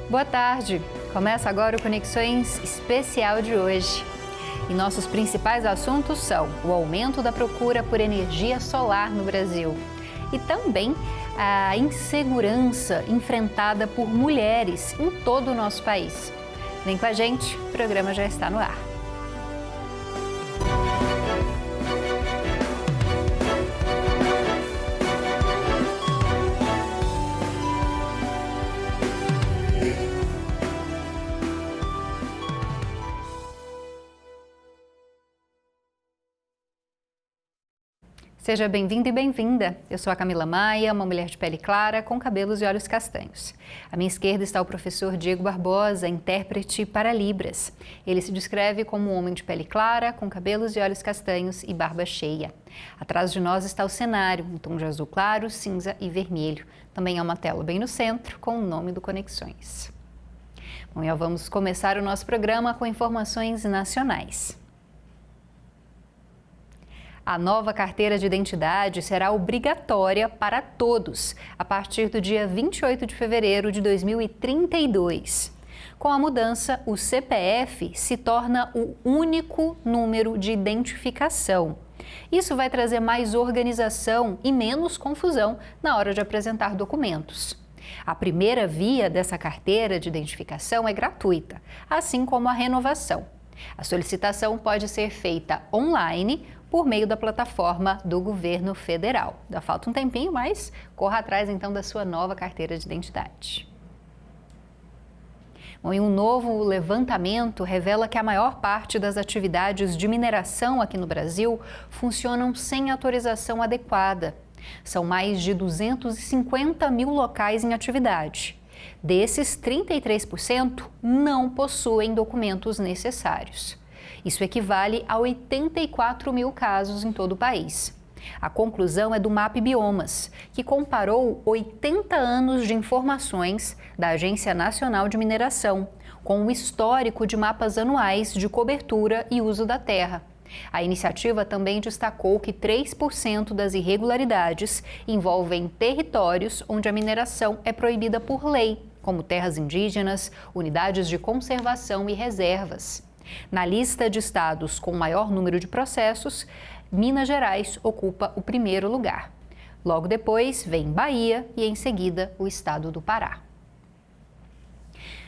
Boa tarde! Começa agora o Conexões Especial de hoje. E nossos principais assuntos são o aumento da procura por energia solar no Brasil e também a insegurança enfrentada por mulheres em todo o nosso país. Vem com a gente, o programa já está no ar. Seja bem-vindo e bem-vinda. Eu sou a Camila Maia, uma mulher de pele clara, com cabelos e olhos castanhos. À minha esquerda está o professor Diego Barbosa, intérprete para Libras. Ele se descreve como um homem de pele clara, com cabelos e olhos castanhos e barba cheia. Atrás de nós está o cenário, um tom de azul claro, cinza e vermelho. Também há uma tela bem no centro, com o nome do Conexões. Bom, e vamos começar o nosso programa com informações nacionais. A nova carteira de identidade será obrigatória para todos a partir do dia 28 de fevereiro de 2032. Com a mudança, o CPF se torna o único número de identificação. Isso vai trazer mais organização e menos confusão na hora de apresentar documentos. A primeira via dessa carteira de identificação é gratuita, assim como a renovação. A solicitação pode ser feita online por meio da plataforma do governo federal. Ainda falta um tempinho, mas corra atrás então da sua nova carteira de identidade. Bom, e um novo levantamento revela que a maior parte das atividades de mineração aqui no Brasil funcionam sem autorização adequada. São mais de 250 mil locais em atividade. Desses, 33% não possuem documentos necessários. Isso equivale a 84 mil casos em todo o país. A conclusão é do MAP Biomas, que comparou 80 anos de informações da Agência Nacional de Mineração com o histórico de mapas anuais de cobertura e uso da terra. A iniciativa também destacou que 3% das irregularidades envolvem territórios onde a mineração é proibida por lei, como terras indígenas, unidades de conservação e reservas. Na lista de estados com maior número de processos, Minas Gerais ocupa o primeiro lugar. Logo depois vem Bahia e, em seguida, o estado do Pará.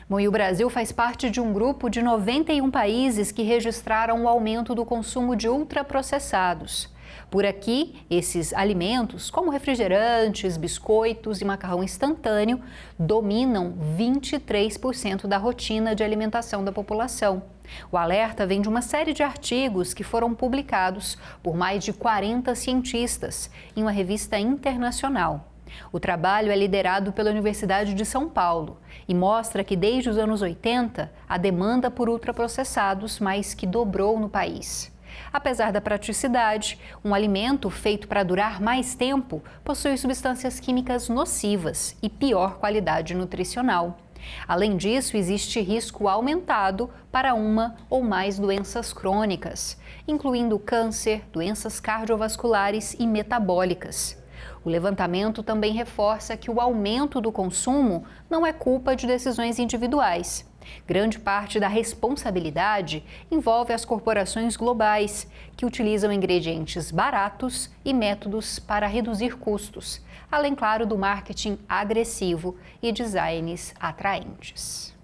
Bom, e o Brasil faz parte de um grupo de 91 países que registraram o aumento do consumo de ultraprocessados. Por aqui, esses alimentos, como refrigerantes, biscoitos e macarrão instantâneo, dominam 23% da rotina de alimentação da população. O alerta vem de uma série de artigos que foram publicados por mais de 40 cientistas em uma revista internacional. O trabalho é liderado pela Universidade de São Paulo e mostra que desde os anos 80, a demanda por ultraprocessados mais que dobrou no país. Apesar da praticidade, um alimento feito para durar mais tempo possui substâncias químicas nocivas e pior qualidade nutricional. Além disso, existe risco aumentado para uma ou mais doenças crônicas, incluindo câncer, doenças cardiovasculares e metabólicas. O levantamento também reforça que o aumento do consumo não é culpa de decisões individuais. Grande parte da responsabilidade envolve as corporações globais, que utilizam ingredientes baratos e métodos para reduzir custos, além, claro, do marketing agressivo e designs atraentes.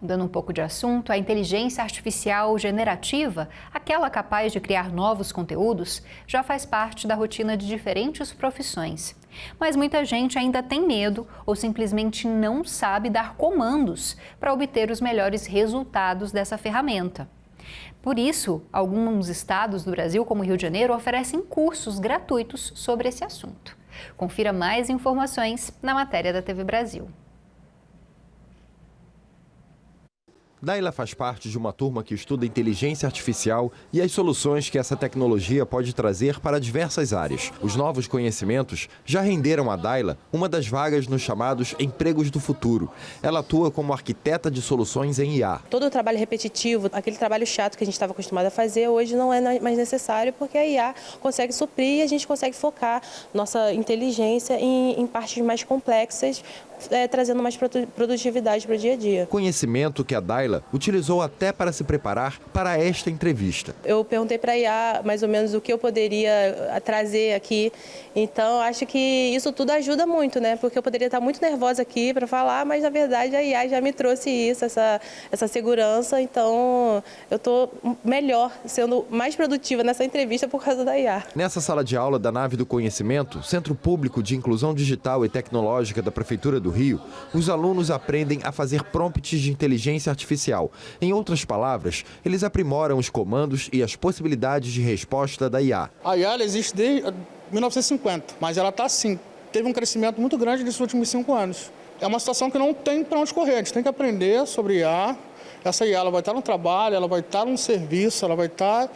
Mudando um pouco de assunto, a inteligência artificial generativa, aquela capaz de criar novos conteúdos, já faz parte da rotina de diferentes profissões. Mas muita gente ainda tem medo ou simplesmente não sabe dar comandos para obter os melhores resultados dessa ferramenta. Por isso, alguns estados do Brasil, como o Rio de Janeiro, oferecem cursos gratuitos sobre esse assunto. Confira mais informações na matéria da TV Brasil. Daila faz parte de uma turma que estuda inteligência artificial e as soluções que essa tecnologia pode trazer para diversas áreas. Os novos conhecimentos já renderam a Daila uma das vagas nos chamados empregos do futuro. Ela atua como arquiteta de soluções em IA. Todo o trabalho repetitivo, aquele trabalho chato que a gente estava acostumado a fazer, hoje não é mais necessário, porque a IA consegue suprir e a gente consegue focar nossa inteligência em partes mais complexas, trazendo mais produtividade para o dia a dia. Conhecimento que a Daila utilizou até para se preparar para esta entrevista. Eu perguntei para a IA mais ou menos o que eu poderia trazer aqui, então acho que isso tudo ajuda muito, né? Porque eu poderia estar muito nervosa aqui para falar, mas na verdade a IA já me trouxe isso, essa segurança, então eu estou melhor, sendo mais produtiva nessa entrevista por causa da IA. Nessa sala de aula da Nave do Conhecimento, Centro Público de Inclusão Digital e Tecnológica da Prefeitura do Rio, os alunos aprendem a fazer prompts de inteligência artificial. Em outras palavras, eles aprimoram os comandos e as possibilidades de resposta da IA. A IA existe desde 1950, mas ela está assim, teve um crescimento muito grande nesses últimos 5 anos. É uma situação que não tem para onde correr, a gente tem que aprender sobre IA. Essa IA ela vai estar no trabalho, ela vai estar no serviço, ela vai estar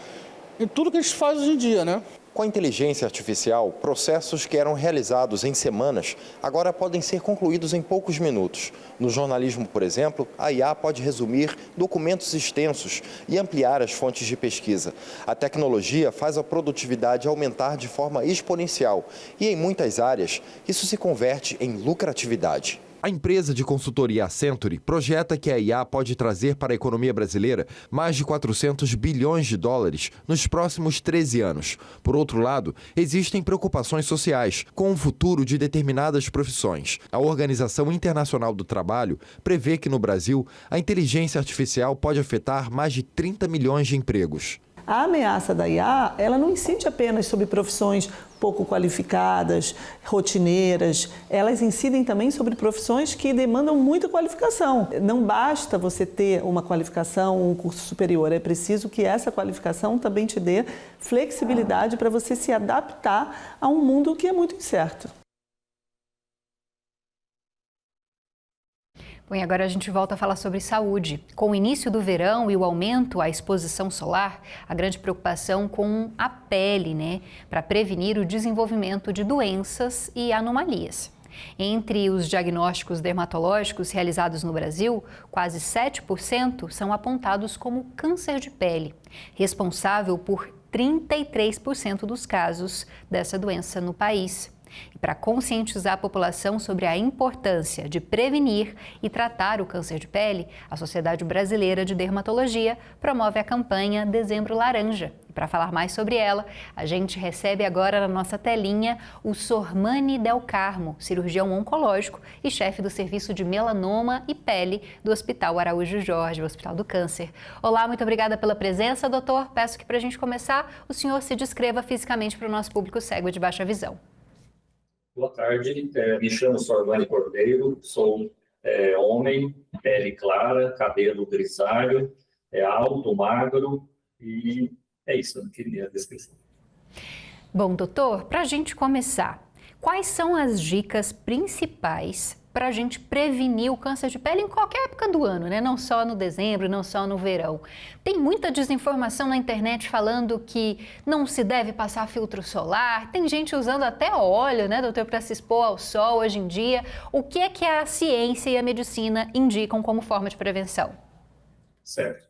em tudo que a gente faz hoje em dia, né? Com a inteligência artificial, processos que eram realizados em semanas agora podem ser concluídos em poucos minutos. No jornalismo, por exemplo, a IA pode resumir documentos extensos e ampliar as fontes de pesquisa. A tecnologia faz a produtividade aumentar de forma exponencial e, em muitas áreas, isso se converte em lucratividade. A empresa de consultoria Accenture projeta que a IA pode trazer para a economia brasileira mais de 400 bilhões de dólares nos próximos 13 anos. Por outro lado, existem preocupações sociais com o futuro de determinadas profissões. A Organização Internacional do Trabalho prevê que no Brasil a inteligência artificial pode afetar mais de 30 milhões de empregos. A ameaça da IA, ela não incide apenas sobre profissões pouco qualificadas, rotineiras, elas incidem também sobre profissões que demandam muita qualificação. Não basta você ter uma qualificação, um curso superior, é preciso que essa qualificação também te dê flexibilidade para você se adaptar a um mundo que é muito incerto. Bom, e agora a gente volta a falar sobre saúde. Com o início do verão e o aumento à exposição solar, a grande preocupação com a pele, né? Para prevenir o desenvolvimento de doenças e anomalias. Entre os diagnósticos dermatológicos realizados no Brasil, quase 7% são apontados como câncer de pele, responsável por 33% dos casos dessa doença no país. E para conscientizar a população sobre a importância de prevenir e tratar o câncer de pele, a Sociedade Brasileira de Dermatologia promove a campanha Dezembro Laranja. E para falar mais sobre ela, a gente recebe agora na nossa telinha o Sormani Del Carmo, cirurgião oncológico e chefe do Serviço de Melanoma e Pele do Hospital Araújo Jorge, o Hospital do Câncer. Olá, muito obrigada pela presença, doutor. Peço que para a gente começar, o senhor se descreva fisicamente para o nosso público cego de baixa visão. Boa tarde, me chamo Sormani Cordeiro, sou homem, pele clara, cabelo grisalho, alto, magro e é isso que minha descrição. Bom, doutor, para a gente começar, quais são as dicas principais para a gente prevenir o câncer de pele em qualquer época do ano, né? Não só no dezembro, não só no verão. Tem muita desinformação na internet falando que não se deve passar filtro solar, tem gente usando até óleo, né, doutor, para se expor ao sol hoje em dia. O que é que a ciência e a medicina indicam como forma de prevenção? Certo.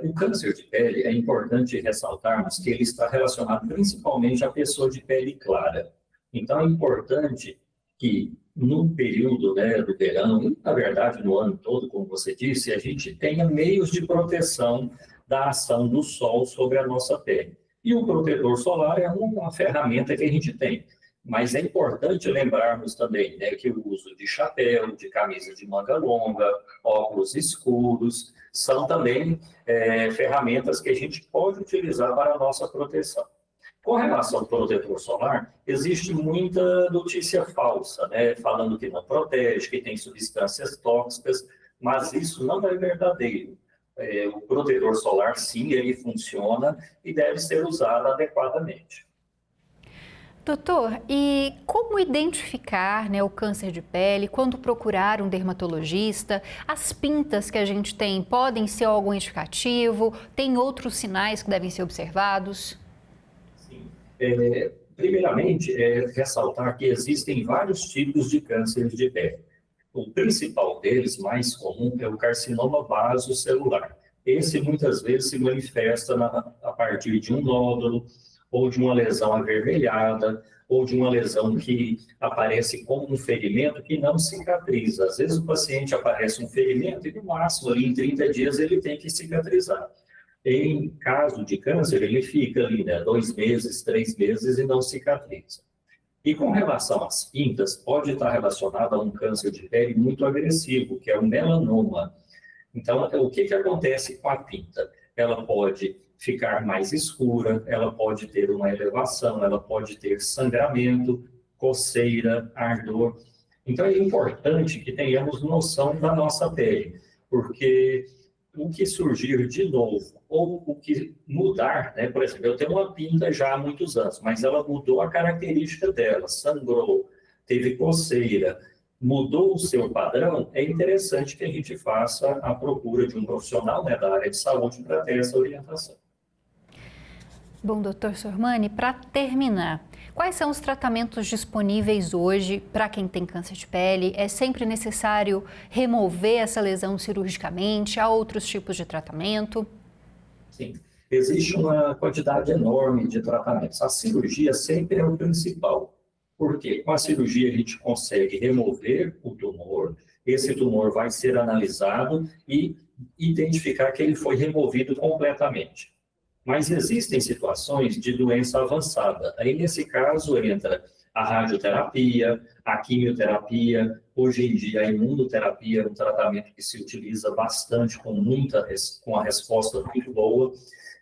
O câncer de pele, é importante ressaltarmos que ele está relacionado principalmente à pessoa de pele clara. Então, é importante que no período, né, do verão, e na verdade no ano todo, como você disse, a gente tenha meios de proteção da ação do sol sobre a nossa pele. E o protetor solar é uma ferramenta que a gente tem. Mas é importante lembrarmos também, né, que o uso de chapéu, de camisa de manga longa, óculos escuros, são também ferramentas que a gente pode utilizar para a nossa proteção. Com relação ao protetor solar, existe muita notícia falsa, né? Falando que não protege, que tem substâncias tóxicas, mas isso não é verdadeiro. O protetor solar, sim, ele funciona e deve ser usado adequadamente. Doutor, e como identificar, né, o câncer de pele, quando procurar um dermatologista? As pintas que a gente tem podem ser algum indicativo? Tem outros sinais que devem ser observados? Sim. Primeiramente, ressaltar que existem vários tipos de câncer de pele. O principal deles, mais comum, é o carcinoma vasocelular. Esse muitas vezes se manifesta a partir de um nódulo, ou de uma lesão avermelhada, ou de uma lesão que aparece como um ferimento que não cicatriza. Às vezes o paciente aparece um ferimento e no máximo ali em 30 dias ele tem que cicatrizar. Em caso de câncer, ele fica ali, né, 2 meses, 3 meses e não cicatriza. E com relação às pintas, pode estar relacionado a um câncer de pele muito agressivo, que é o melanoma. Então, o que acontece com a pinta? Ela pode ficar mais escura, ela pode ter uma elevação, ela pode ter sangramento, coceira, ardor. Então, é importante que tenhamos noção da nossa pele, porque o que surgir de novo, ou o que mudar, né? Por exemplo, eu tenho uma pinta já há muitos anos, mas ela mudou a característica dela, sangrou, teve coceira, mudou o seu padrão, é interessante que a gente faça a procura de um profissional, né, da área de saúde para ter essa orientação. Bom, doutor Sormani, para terminar, quais são os tratamentos disponíveis hoje para quem tem câncer de pele? É sempre necessário remover essa lesão cirurgicamente? Há outros tipos de tratamento? Sim, existe uma quantidade enorme de tratamentos. A cirurgia sempre é o principal, porque com a cirurgia a gente consegue remover o tumor, esse tumor vai ser analisado e identificar que ele foi removido completamente. Mas existem situações de doença avançada. Aí, nesse caso, entra a radioterapia, a quimioterapia. Hoje em dia, a imunoterapia é um tratamento que se utiliza bastante, com a resposta muito boa.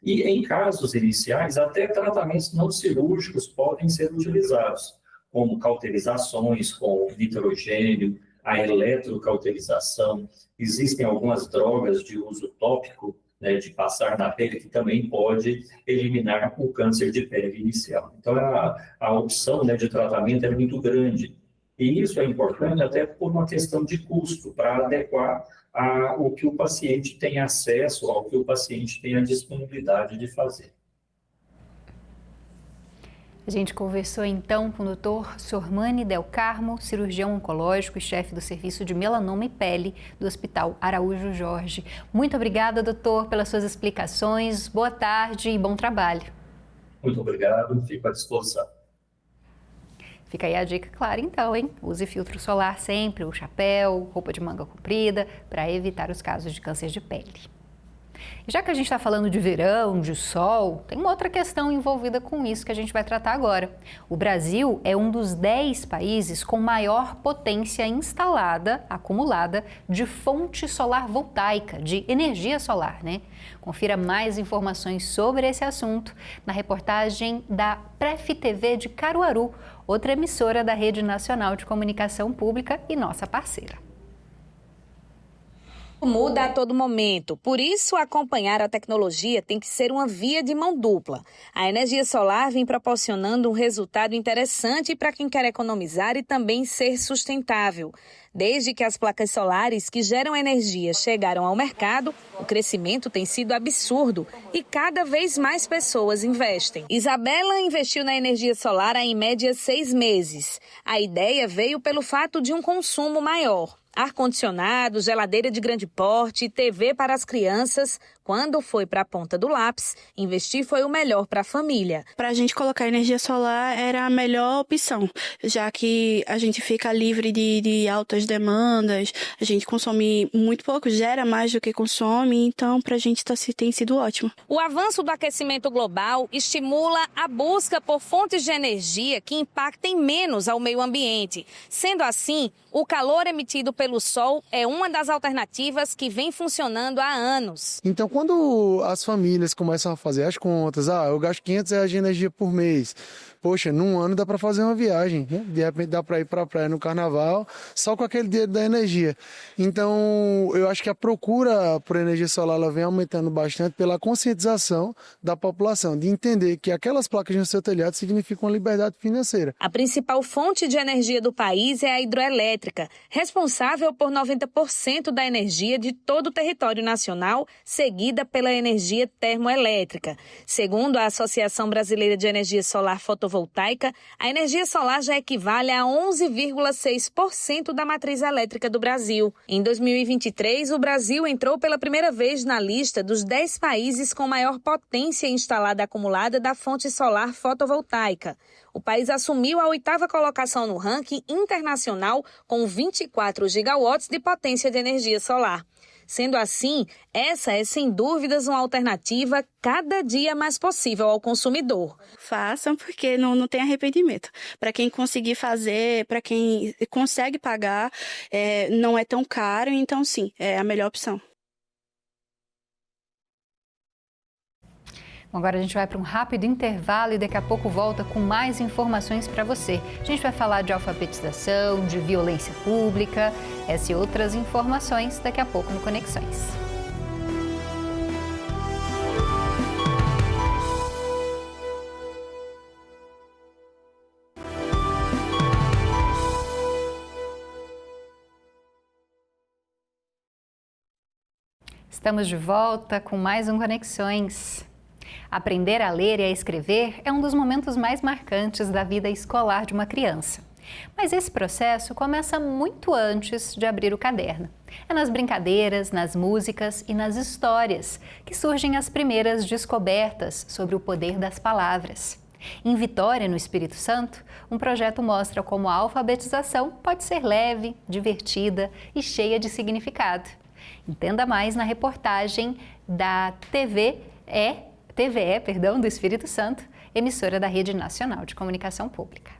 E, em casos iniciais, até tratamentos não cirúrgicos podem ser utilizados, como cauterizações com nitrogênio, a eletrocauterização. Existem algumas drogas de uso tópico, né, de passar na pele, que também pode eliminar o câncer de pele inicial. Então, a opção, né, de tratamento é muito grande. E isso é importante até por uma questão de custo, para adequar ao que o paciente tem acesso, ao que o paciente tem a disponibilidade de fazer. A gente conversou então com o Dr. Sormani Del Carmo, cirurgião oncológico e chefe do Serviço de Melanoma e Pele do Hospital Araújo Jorge. Muito obrigada, doutor, pelas suas explicações. Boa tarde e bom trabalho. Muito obrigado, fico à disposição. Fica aí a dica clara então, hein? Use filtro solar sempre, o chapéu, roupa de manga comprida, para evitar os casos de câncer de pele. E já que a gente está falando de verão, de sol, tem uma outra questão envolvida com isso que a gente vai tratar agora. O Brasil é um dos 10 países com maior potência instalada, acumulada, de fonte solar voltaica, de energia solar, né? Confira mais informações sobre esse assunto na reportagem da Pref TV de Caruaru, outra emissora da Rede Nacional de Comunicação Pública e nossa parceira. Muda a todo momento, por isso acompanhar a tecnologia tem que ser uma via de mão dupla. A energia solar vem proporcionando um resultado interessante para quem quer economizar e também ser sustentável. Desde que as placas solares que geram energia chegaram ao mercado, o crescimento tem sido absurdo e cada vez mais pessoas investem. Isabela investiu na energia solar há em média 6 meses. A ideia veio pelo fato de um consumo maior. Ar-condicionado, geladeira de grande porte, TV para as crianças. Quando foi para a ponta do lápis, investir foi o melhor para a família. Para a gente colocar energia solar era a melhor opção, já que a gente fica livre de altas demandas, a gente consome muito pouco, gera mais do que consome, então para a gente tem sido ótimo. O avanço do aquecimento global estimula a busca por fontes de energia que impactem menos ao meio ambiente. Sendo assim, o calor emitido pelo sol é uma das alternativas que vem funcionando há anos. Então, quando as famílias começam a fazer as contas, eu gasto R$500 de energia por mês, Poxa, num ano dá para fazer uma viagem, né? De repente dá para ir para a praia no carnaval, só com aquele dinheiro da energia. Então, eu acho que a procura por energia solar ela vem aumentando bastante pela conscientização da população, de entender que aquelas placas no seu telhado significam uma liberdade financeira. A principal fonte de energia do país é a hidroelétrica, responsável por 90% da energia de todo o território nacional, seguida pela energia termoelétrica. Segundo a Associação Brasileira de Energia Solar Fotovoltaica, a energia solar já equivale a 11,6% da matriz elétrica do Brasil. Em 2023, o Brasil entrou pela primeira vez na lista dos 10 países com maior potência instalada acumulada da fonte solar fotovoltaica. O país assumiu a 8ª colocação no ranking internacional com 24 gigawatts de potência de energia solar. Sendo assim, essa é sem dúvidas uma alternativa cada dia mais possível ao consumidor. Façam porque não tem arrependimento. Para quem conseguir fazer, para quem consegue pagar, não é tão caro, então sim, é a melhor opção. Agora a gente vai para um rápido intervalo e daqui a pouco volta com mais informações para você. A gente vai falar de alfabetização, de violência pública, essas e outras informações daqui a pouco no Conexões. Estamos de volta com mais um Conexões. Aprender a ler e a escrever é um dos momentos mais marcantes da vida escolar de uma criança. Mas esse processo começa muito antes de abrir o caderno. É nas brincadeiras, nas músicas e nas histórias que surgem as primeiras descobertas sobre o poder das palavras. Em Vitória, no Espírito Santo, um projeto mostra como a alfabetização pode ser leve, divertida e cheia de significado. Entenda mais na reportagem da TVE do Espírito Santo, emissora da Rede Nacional de Comunicação Pública.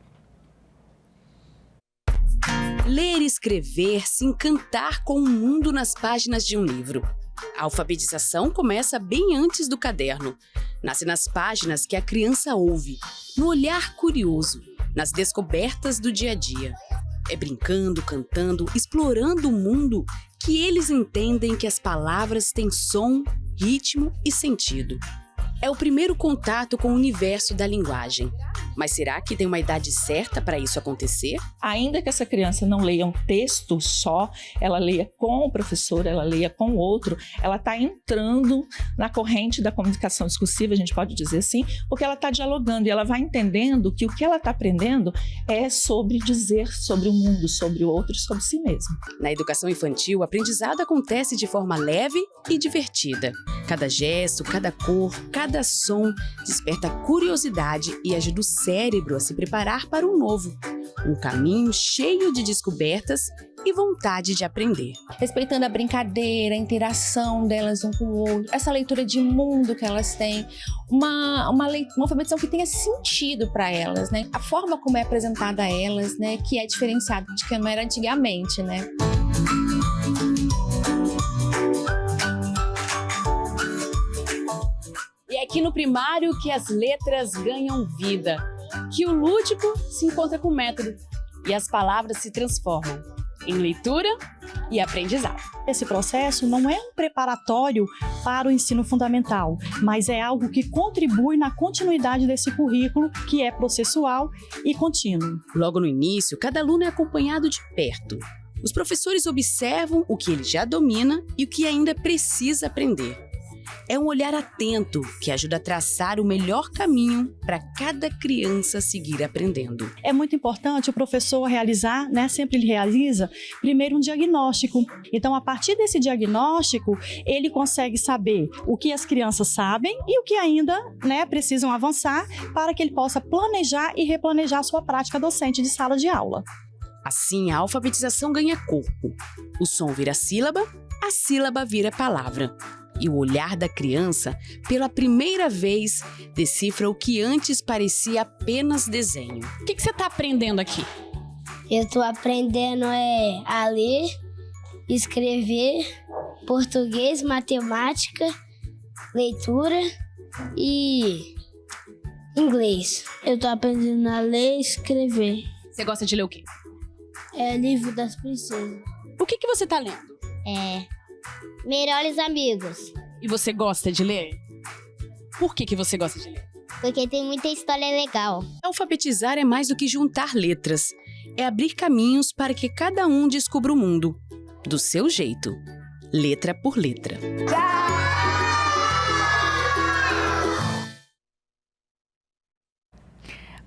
Ler e escrever, se encantar com o mundo nas páginas de um livro. A alfabetização começa bem antes do caderno. Nasce nas páginas que a criança ouve, no olhar curioso, nas descobertas do dia a dia. É brincando, cantando, explorando o mundo que eles entendem que as palavras têm som, ritmo e sentido. É o primeiro contato com o universo da linguagem. Mas será que tem uma idade certa para isso acontecer? Ainda que essa criança não leia um texto só, ela leia com o professor, ela leia com o outro, ela está entrando na corrente da comunicação discursiva, a gente pode dizer assim, porque ela está dialogando e ela vai entendendo que o que ela está aprendendo é sobre dizer sobre o mundo, sobre o outro e sobre si mesmo. Na educação infantil, o aprendizado acontece de forma leve e divertida. Cada gesto, cada cor, cada som desperta curiosidade e ajuda o cérebro a se preparar para o novo. Um caminho cheio de descobertas e vontade de aprender. Respeitando a brincadeira, a interação delas um com o outro, essa leitura de mundo que elas têm, uma alfabetização que tenha sentido para elas, né? A forma como é apresentada a elas, né? Que é diferenciada de como era antigamente, né? E é aqui no primário que as letras ganham vida, que o lúdico se encontra com o método e as palavras se transformam em leitura e aprendizado. Esse processo não é um preparatório para o ensino fundamental, mas é algo que contribui na continuidade desse currículo, que é processual e contínuo. Logo no início, cada aluno é acompanhado de perto. Os professores observam o que ele já domina e o que ainda precisa aprender. É um olhar atento que ajuda a traçar o melhor caminho para cada criança seguir aprendendo. É muito importante o professor realizar, né, sempre ele realiza, primeiro um diagnóstico. Então, a partir desse diagnóstico, ele consegue saber o que as crianças sabem e o que ainda, né, precisam avançar para que ele possa planejar e replanejar a sua prática docente de sala de aula. Assim, a alfabetização ganha corpo. O som vira sílaba, a sílaba vira palavra. E o olhar da criança, pela primeira vez, decifra o que antes parecia apenas desenho. O que você está aprendendo aqui? Eu estou aprendendo a ler, escrever, português, matemática, leitura e Inglês. Eu tô aprendendo a ler e escrever. Você gosta de ler o quê? É Livro das Princesas. O que você tá lendo? Melhores Amigos. E você gosta de ler? Por que você gosta de ler? Porque tem muita história legal. Alfabetizar é mais do que juntar letras. É abrir caminhos para que cada um descubra o mundo. Do seu jeito. Letra por letra.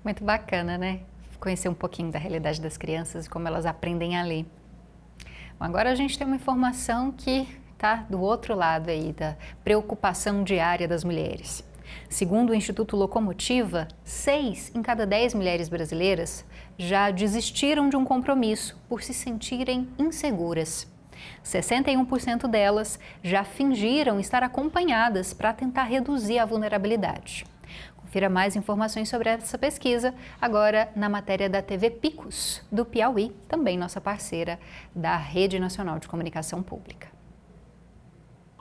Muito bacana, né? Conhecer um pouquinho da realidade das crianças e como elas aprendem a ler. Bom, agora a gente tem uma informação que está do outro lado aí da preocupação diária das mulheres. Segundo o Instituto Locomotiva, 6 em cada 10 mulheres brasileiras já desistiram de um compromisso por se sentirem inseguras. 61% delas já fingiram estar acompanhadas para tentar reduzir a vulnerabilidade. Confira mais informações sobre essa pesquisa agora na matéria da TV Picos, do Piauí, também nossa parceira da Rede Nacional de Comunicação Pública.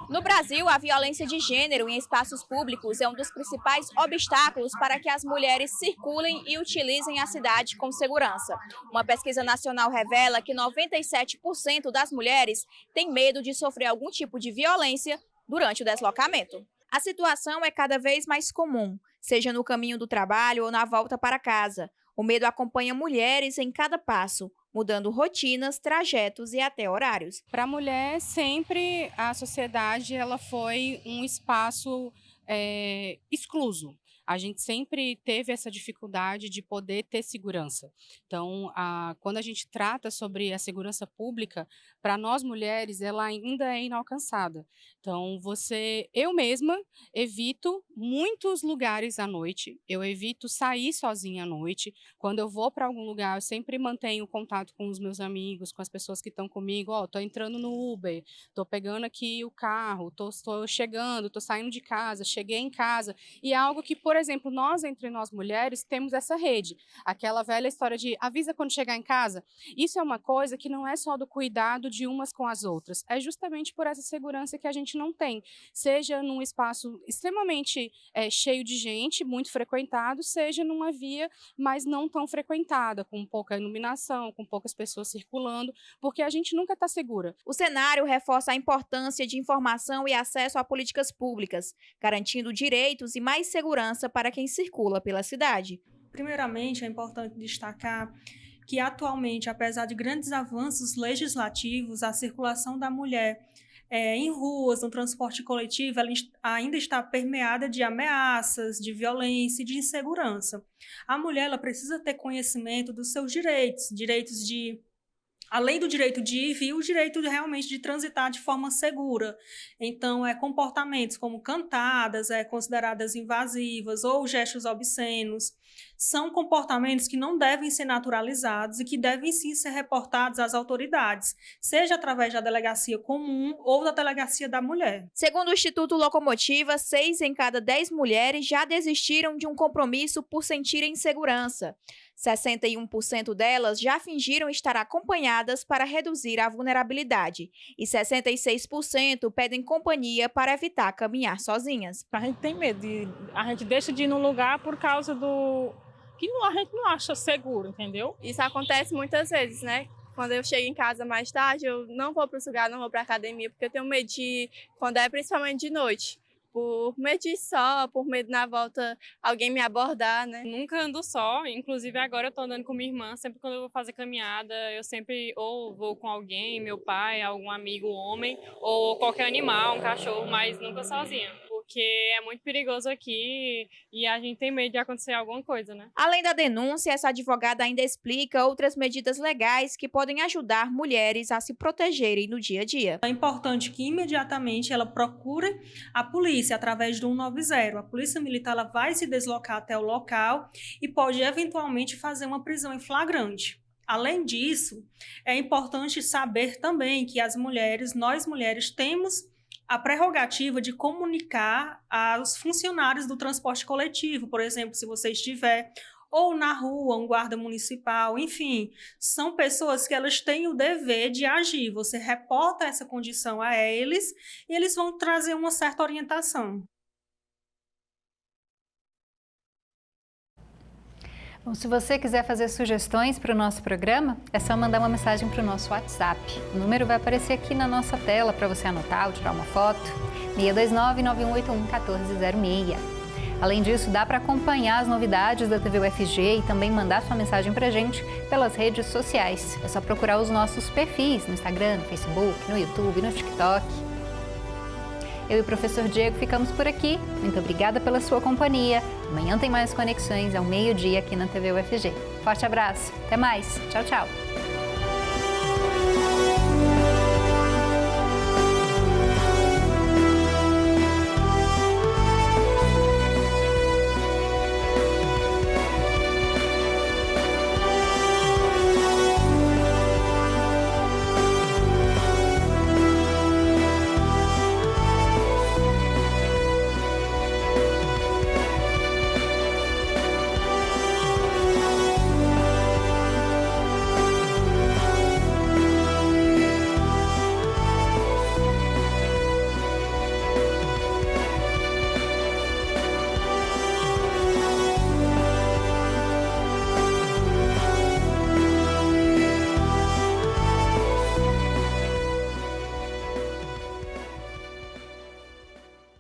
No Brasil, a violência de gênero em espaços públicos é um dos principais obstáculos para que as mulheres circulem e utilizem a cidade com segurança. Uma pesquisa nacional revela que 97% das mulheres têm medo de sofrer algum tipo de violência durante o deslocamento. A situação é cada vez mais comum, seja no caminho do trabalho ou na volta para casa. O medo acompanha mulheres em cada passo, mudando rotinas, trajetos e até horários. Para a mulher, sempre a sociedade ela foi um espaço excluso. A gente sempre teve essa dificuldade de poder ter segurança. Então, quando a gente trata sobre a segurança pública, para nós mulheres, ela ainda é inalcançada. Então, eu mesma evito muitos lugares à noite, eu evito sair sozinha à noite. Quando eu vou para algum lugar, eu sempre mantenho contato com os meus amigos, com as pessoas que estão comigo. Tô entrando no Uber, tô pegando aqui o carro, tô chegando, tô saindo de casa, cheguei em casa. E é algo que, por exemplo, entre nós mulheres, temos essa rede. Aquela velha história de avisa quando chegar em casa. Isso é uma coisa que não é só do cuidado de umas com as outras. É justamente por essa segurança que a gente não tem. Seja num espaço extremamente cheio de gente, muito frequentado, seja numa via, mas não tão frequentada, com pouca iluminação, com poucas pessoas circulando, porque a gente nunca está segura. O cenário reforça a importância de informação e acesso a políticas públicas, garantindo direitos e mais segurança para quem circula pela cidade. Primeiramente, é importante destacar que atualmente, apesar de grandes avanços legislativos, a circulação da mulher em ruas, no transporte coletivo, ela ainda está permeada de ameaças, de violência e de insegurança. A mulher ela precisa ter conhecimento dos seus direitos de além do direito de ir e vir, o direito realmente de transitar de forma segura. Então, comportamentos como cantadas, consideradas invasivas ou gestos obscenos, são comportamentos que não devem ser naturalizados e que devem sim ser reportados às autoridades, seja através da delegacia comum ou da delegacia da mulher. Segundo o Instituto Locomotiva, 6 em cada 10 mulheres já desistiram de um compromisso por sentirem insegurança. 61% delas já fingiram estar acompanhadas para reduzir a vulnerabilidade e 66% pedem companhia para evitar caminhar sozinhas. A gente tem medo, a gente deixa de ir num lugar por causa do que a gente não acha seguro, entendeu? Isso acontece muitas vezes, né? Quando eu chego em casa mais tarde, eu não vou para esse lugar, não vou para academia, porque eu tenho medo de, quando principalmente de noite. Por medo de ir só, por medo na volta alguém me abordar, né? Nunca ando só, inclusive agora eu tô andando com minha irmã, sempre quando eu vou fazer caminhada, eu sempre ou vou com alguém, meu pai, algum amigo homem, ou qualquer animal, um cachorro, mas nunca sozinha, porque é muito perigoso aqui e a gente tem medo de acontecer alguma coisa, né? Além da denúncia, essa advogada ainda explica outras medidas legais que podem ajudar mulheres a se protegerem no dia a dia. É importante que imediatamente ela procure a polícia através do 190. A polícia militar ela vai se deslocar até o local e pode eventualmente fazer uma prisão em flagrante. Além disso, é importante saber também que nós mulheres temos a prerrogativa de comunicar aos funcionários do transporte coletivo, por exemplo, se você estiver ou na rua, um guarda municipal, enfim, são pessoas que elas têm o dever de agir. Você reporta essa condição a eles e eles vão trazer uma certa orientação. Bom, se você quiser fazer sugestões para o nosso programa, é só mandar uma mensagem para o nosso WhatsApp. O número vai aparecer aqui na nossa tela para você anotar ou tirar uma foto. 629-9181-1406. Além disso, dá para acompanhar as novidades da TV UFG e também mandar sua mensagem para a gente pelas redes sociais. É só procurar os nossos perfis no Instagram, no Facebook, no YouTube, no TikTok. Eu e o professor Diego ficamos por aqui. Muito obrigada pela sua companhia. Amanhã tem mais Conexões ao meio-dia aqui na TV UFG. Forte abraço. Até mais. Tchau, tchau.